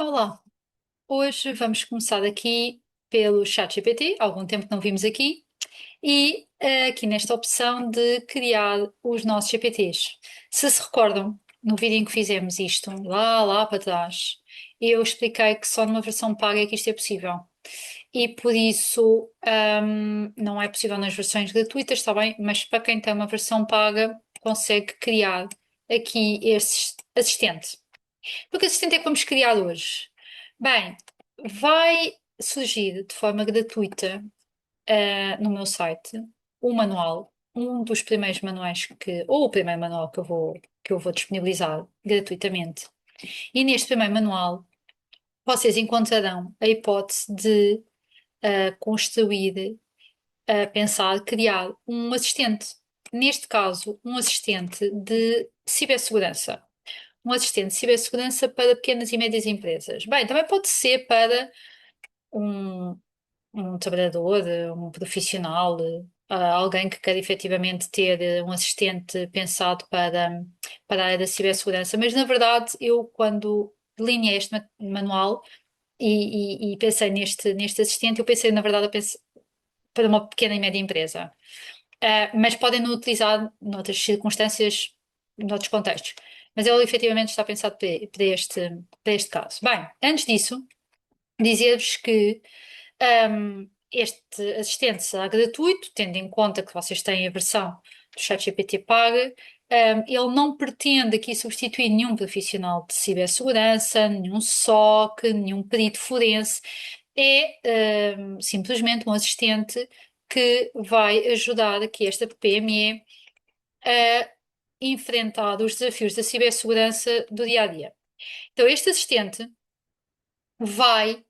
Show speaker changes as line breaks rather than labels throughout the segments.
Olá, hoje vamos começar aqui pelo ChatGPT, há algum tempo que não vimos aqui, e aqui nesta opção de criar os nossos GPTs. Se se recordam, no vídeo em que fizemos isto, lá para trás, eu expliquei que só numa versão paga é que isto é possível. E por isso não é possível nas versões gratuitas, está bem? Mas para quem tem uma versão paga, consegue criar aqui este assistente. Porque assistente é que vamos criar hoje? Bem, vai surgir de forma gratuita, no meu site, um manual, um dos primeiros manuais ou o primeiro manual que eu vou disponibilizar gratuitamente. E neste primeiro manual, vocês encontrarão a hipótese de construir, pensar, criar um assistente. Neste caso, um assistente de cibersegurança. Um assistente de cibersegurança para pequenas e médias empresas. Bem, também pode ser para um, um trabalhador, um profissional, alguém que quer efetivamente ter um assistente pensado para a área da cibersegurança. Mas, na verdade, eu, quando delineei este manual e pensei neste assistente, eu pensei, na verdade, para uma pequena e média empresa. Mas podem não utilizar noutras circunstâncias, noutros contextos. Mas ele efetivamente está pensado para este caso. Bem, antes disso, dizer-vos que este assistente será gratuito, tendo em conta que vocês têm a versão do ChatGPT paga. Ele não pretende aqui substituir nenhum profissional de cibersegurança, nenhum SOC, nenhum perito forense. É simplesmente um assistente que vai ajudar aqui esta PME a enfrentar os desafios da cibersegurança do dia a dia. Então, este assistente vai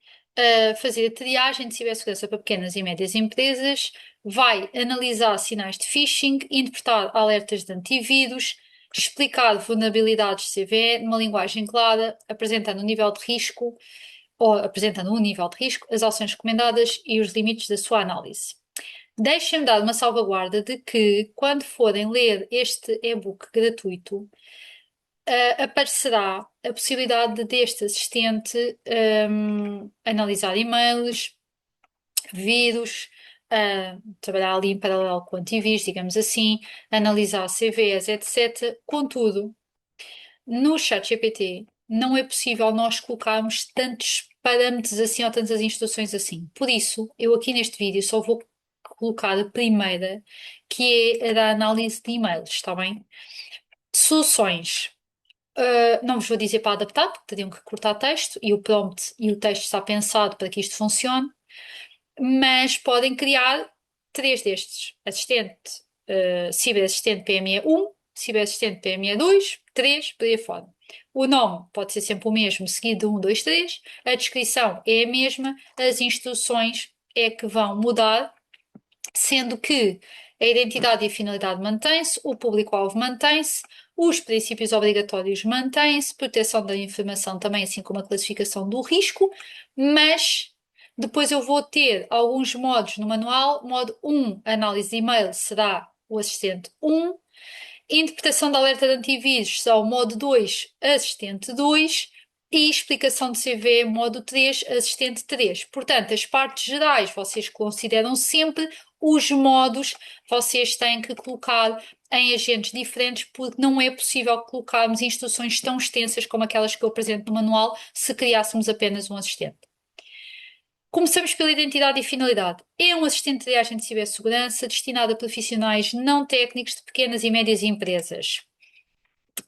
fazer a triagem de cibersegurança para pequenas e médias empresas, vai analisar sinais de phishing, interpretar alertas de antivírus, explicar vulnerabilidades de CVE numa linguagem clara, apresentando o nível de risco, ou apresentando um nível de risco, as ações recomendadas e os limites da sua análise. Deixem-me dar uma salvaguarda de que, quando forem ler este e-book gratuito, aparecerá a possibilidade deste assistente analisar e-mails, vírus, trabalhar ali em paralelo com antivírus, digamos assim, analisar CVs, etc. Contudo, no ChatGPT não é possível nós colocarmos tantos parâmetros assim ou tantas instruções assim. Por isso, eu aqui neste vídeo só vou colocar a primeira, que é a da análise de e-mails, está bem? Soluções. Não vos vou dizer para adaptar, porque teriam que cortar texto e o prompt e o texto está pensado para que isto funcione, mas podem criar três destes: assistente, ciberassistente PME 1, ciberassistente PME 2, 3, por aí fora. O nome pode ser sempre o mesmo, seguido de 1, 2, 3. A descrição é a mesma, as instruções é que vão mudar, sendo que a identidade e a finalidade mantém-se, o público-alvo mantém-se, os princípios obrigatórios mantêm-se, proteção da informação também, assim como a classificação do risco, mas depois eu vou ter alguns modos no manual. Modo 1, análise de e-mail, será o assistente 1. Interpretação da alerta de antivírus, será o modo 2, assistente 2. E explicação de CV, modo 3, assistente 3. Portanto, as partes gerais vocês consideram sempre, os modos vocês têm que colocar em agentes diferentes, porque não é possível colocarmos instruções tão extensas como aquelas que eu apresento no manual se criássemos apenas um assistente. Começamos pela identidade e finalidade. É um assistente de triagem de cibersegurança destinado a profissionais não técnicos de pequenas e médias empresas.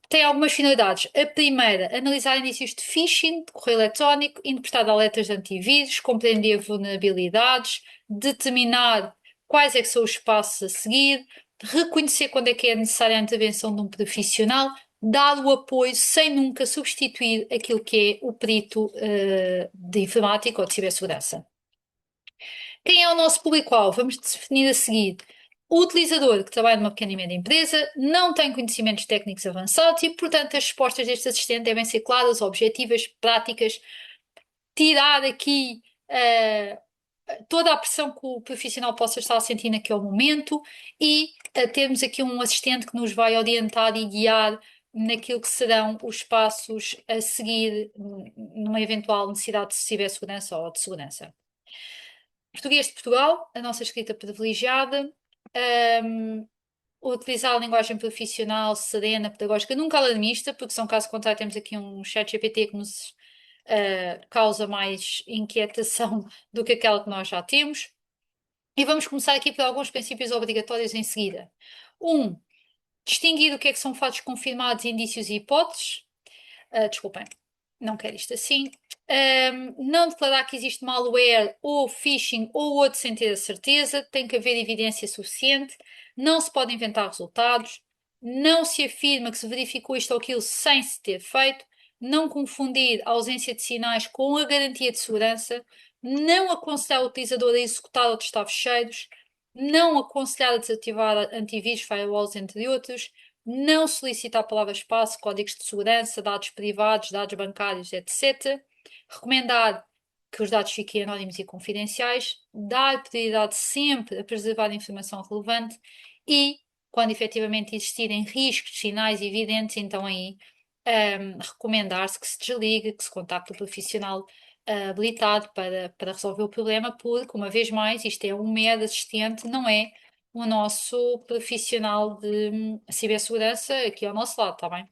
Tem algumas finalidades. A primeira, analisar indícios de phishing, de correio eletrónico, interpretar alertas de antivírus, compreender vulnerabilidades, determinar quais é que são os passos a seguir, reconhecer quando é que é necessária a intervenção de um profissional, dar o apoio sem nunca substituir aquilo que é o perito de informática ou de cibersegurança. Quem é o nosso público-alvo? Vamos definir a seguir. O utilizador que trabalha numa pequena e média empresa não tem conhecimentos técnicos avançados e, portanto, as respostas deste assistente devem ser claras, objetivas, práticas, tirar aqui toda a pressão que o profissional possa estar a sentir naquele momento e termos aqui um assistente que nos vai orientar e guiar naquilo que serão os passos a seguir numa eventual necessidade de cibersegurança ou de segurança. Português de Portugal, a nossa escrita privilegiada, um, utilizar a linguagem profissional, serena, pedagógica, nunca alarmista, porque se caso contrário temos aqui um chat GPT que nos causa mais inquietação do que aquela que nós já temos. E vamos começar aqui por alguns princípios obrigatórios em seguida. Distinguir o que é que são fatos confirmados, indícios e hipóteses. Desculpem, não quero isto assim. Não declarar que existe malware ou phishing ou outro sem ter a certeza. Tem que haver evidência suficiente. Não se pode inventar resultados. Não se afirma que se verificou isto ou aquilo sem se ter feito. Não confundir a ausência de sinais com a garantia de segurança. Não aconselhar o utilizador a executar ou testar fecheiros. Não aconselhar a desativar antivírus, firewalls, entre outros. Não solicitar palavras-passe, códigos de segurança, dados privados, dados bancários, etc. Recomendar que os dados fiquem anónimos e confidenciais. Dar prioridade sempre a preservar a informação relevante e, quando efetivamente existirem riscos, sinais evidentes, então aí recomendar-se que se desligue, que se contacte o profissional habilitado para resolver o problema, porque, uma vez mais, isto é um mero assistente, não é o nosso profissional de cibersegurança aqui ao nosso lado, está bem?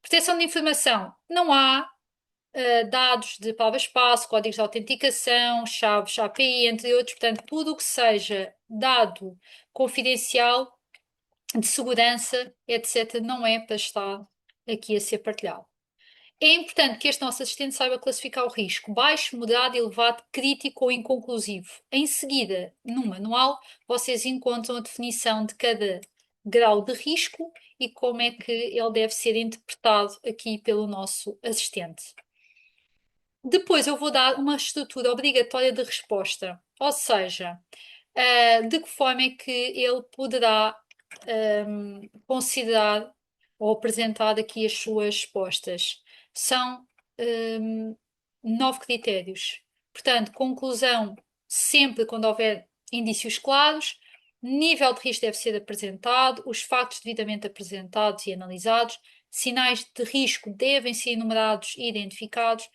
Proteção de informação. Não há dados de palavra-espaço, códigos de autenticação, chaves API, entre outros. Portanto, tudo o que seja dado confidencial, de segurança, etc., não é para estar aqui a ser partilhado. É importante que este nosso assistente saiba classificar o risco baixo, moderado, elevado, crítico ou inconclusivo. Em seguida, no manual, vocês encontram a definição de cada grau de risco e como é que ele deve ser interpretado aqui pelo nosso assistente. Depois eu vou dar uma estrutura obrigatória de resposta, ou seja, de que forma é que ele poderá considerar ou apresentar aqui as suas respostas. São 9 critérios. Portanto, conclusão sempre quando houver indícios claros, nível de risco deve ser apresentado, os factos devidamente apresentados e analisados, sinais de risco devem ser enumerados e identificados,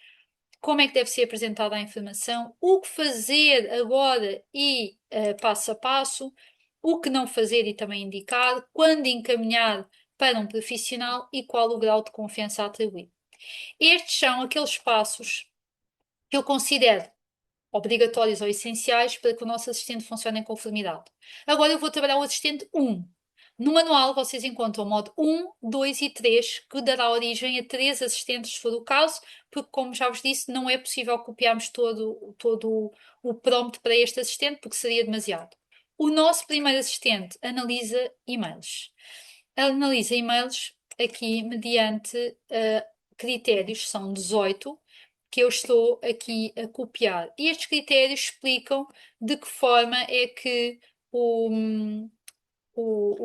como é que deve ser apresentada a informação, o que fazer agora e passo a passo, o que não fazer e também indicar, quando encaminhar para um profissional e qual o grau de confiança a atribuir. Estes são aqueles passos que eu considero obrigatórios ou essenciais para que o nosso assistente funcione em conformidade. Agora eu vou trabalhar o assistente 1. No manual vocês encontram o modo 1, 2 e 3, que dará origem a 3 assistentes, se for o caso, porque, como já vos disse, não é possível copiarmos todo o prompt para este assistente, porque seria demasiado. O nosso primeiro assistente analisa e-mails. Analisa e-mails aqui mediante critérios, são 18, que eu estou aqui a copiar. E estes critérios explicam de que forma é que o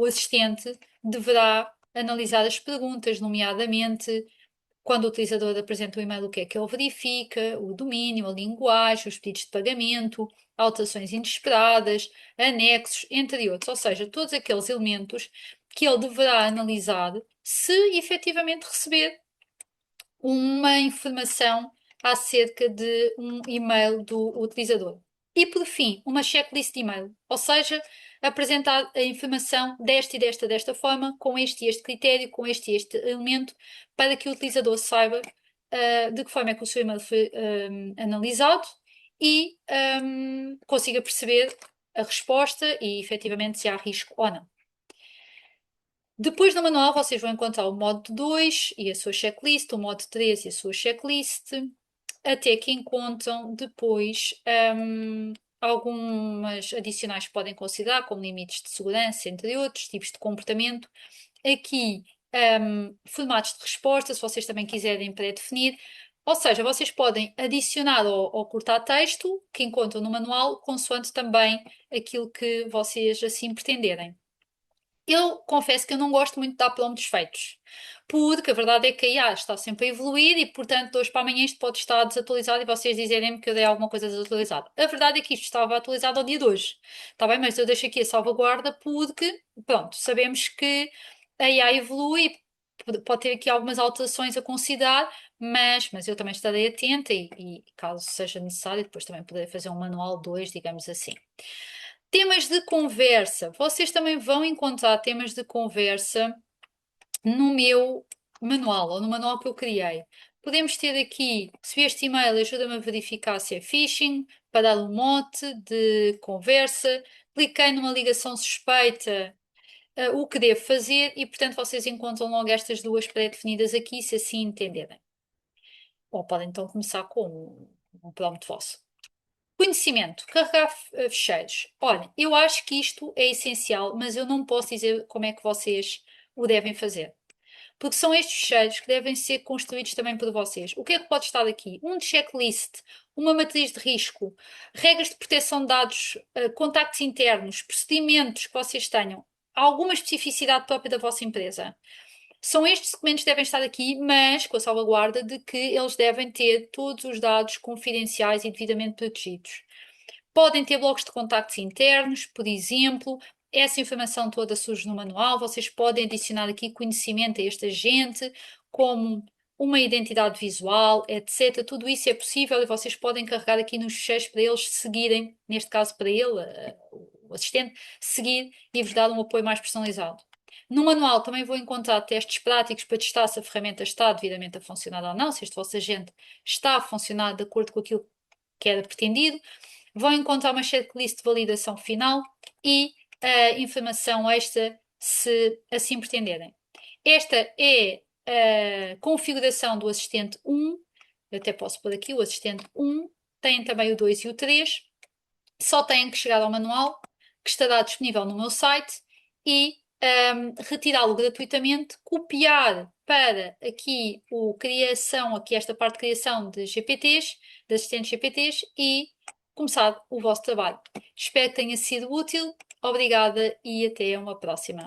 assistente deverá analisar as perguntas, nomeadamente quando o utilizador apresenta o e-mail, o que é que ele verifica, o domínio, a linguagem, os pedidos de pagamento, alterações inesperadas, anexos, entre outros. Ou seja, todos aqueles elementos que ele deverá analisar se efetivamente receber uma informação acerca de um e-mail do utilizador. E por fim, uma checklist de e-mail, ou seja, apresentar a informação desta e desta forma, com este e este critério, com este e este elemento, para que o utilizador saiba de que forma é que o seu e-mail foi analisado e consiga perceber a resposta e efetivamente se há risco ou não. Depois no manual vocês vão encontrar o modo 2 e a sua checklist, o modo 3 e a sua checklist, até que encontram depois algumas adicionais que podem considerar, como limites de segurança, entre outros tipos de comportamento. Aqui, formatos de resposta, se vocês também quiserem pré-definir. Ou seja, vocês podem adicionar ou cortar texto que encontram no manual, consoante também aquilo que vocês assim pretenderem. Eu confesso que eu não gosto muito de dar prompts feitos, porque a verdade é que a IA está sempre a evoluir e, portanto, de hoje para amanhã isto pode estar desatualizado e vocês dizerem-me que eu dei alguma coisa desatualizada. A verdade é que isto estava atualizado ao dia de hoje, está bem? Mas eu deixo aqui a salvaguarda porque, pronto, sabemos que a IA evolui, pode ter aqui algumas alterações a considerar, mas eu também estarei atenta e caso seja necessário, depois também poderei fazer um manual 2, digamos assim. Temas de conversa. Vocês também vão encontrar temas de conversa no meu manual, ou no manual que eu criei. Podemos ter aqui, recebi este e-mail, ajuda-me a verificar se é phishing, para dar um mote de conversa, cliquei numa ligação suspeita, o que devo fazer e, portanto, vocês encontram logo estas duas pré-definidas aqui, se assim entenderem. Ou podem então começar com um prompt vosso. Conhecimento, carregar fecheiros. Olha, eu acho que isto é essencial, mas eu não posso dizer como é que vocês o devem fazer. Porque são estes fecheiros que devem ser construídos também por vocês. O que é que pode estar aqui? Um checklist, uma matriz de risco, regras de proteção de dados, contactos internos, procedimentos que vocês tenham, alguma especificidade própria da vossa empresa. São estes documentos que devem estar aqui, mas com a salvaguarda de que eles devem ter todos os dados confidenciais e devidamente protegidos. Podem ter blocos de contactos internos, por exemplo, essa informação toda surge no manual. Vocês podem adicionar aqui conhecimento a este agente, como uma identidade visual, etc. Tudo isso é possível e vocês podem carregar aqui nos fecheiros para eles seguirem, neste caso para ele, o assistente, seguir e vos dar um apoio mais personalizado. No manual também vou encontrar testes práticos para testar se a ferramenta está devidamente a funcionar ou não, se este vosso agente está a funcionar de acordo com aquilo que era pretendido. Vão encontrar uma checklist de validação final e a informação extra, se assim pretenderem. Esta é a configuração do assistente 1. Eu até posso pôr aqui o assistente 1. Tem também o 2 e o 3. Só têm que chegar ao manual, que estará disponível no meu site, e retirá-lo gratuitamente, copiar para aqui aqui esta parte de criação de GPTs, de assistentes GPTs, e começar o vosso trabalho. Espero que tenha sido útil. Obrigada e até uma próxima.